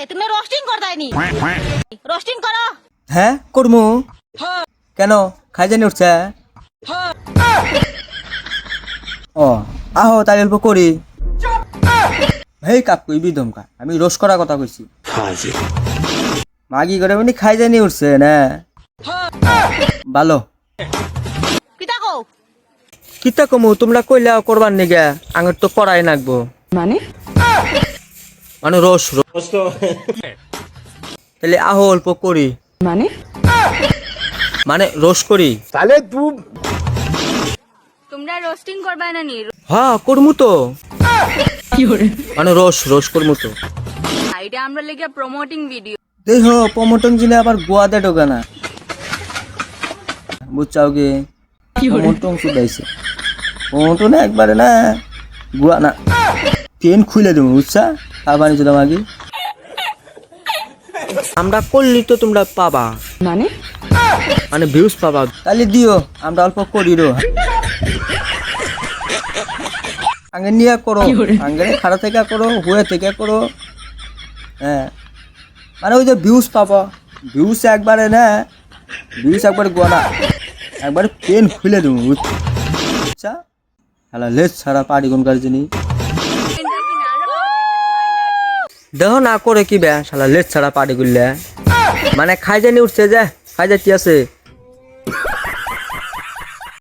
তুমি roasting করতাইনি roasting করো হ্যাঁ করমু কেন খাই জানি উঠছে ও আহো তাই অল্প করি ভাই কাপ কইবি দমকা আমি রোজ করার কথা কইছি মাগি করে মানে খাই জানি উঠছে না ভালো কিতা কও কিতা কমু তোমরা কইলা করবার নিগে আঙের তো করাই নাকবো মানে মানে রোজ তাহলে আহো অল্প করি মানে মানে রোজ করি তোমরা রোস্টিং করবা না নি হ্যাঁ করমু তো মানে রোজ করমু তো এটা আমরা লেগে প্রমোটিং ভিডিও দেহ প্রমোটন জিলে আবার গোয়াতে ঢোকে না বুঝছাও কি প্রমোটন শুধাইছে প্রমোটন একবারে না গোয়া না পেন খুলে দেবো বুঝছা খাবার নিয়ে আগে আমরা করলি তো তোমরা পাবা মানে মানে ভিউজ পাবা তাহলে দিও আমরা অল্প করি রো আগে নিয়ে করো আগে খাড়া থেকে করো হয়ে থেকে করো হ্যাঁ মানে ওই যে ভিউজ পাবা ভিউজ একবারে না ভিউজ একবারে গোয়া না একবারে পেন খুলে দেবো বুঝছা হ্যালো লেস ছাড়া পাড়ি কোনকার জিনিস দেহ না করে কি বে শালা লেট ছাড়া পাড়ি গুললে মানে খাই জানি উঠছে যে খাই যাচ্ছি আছে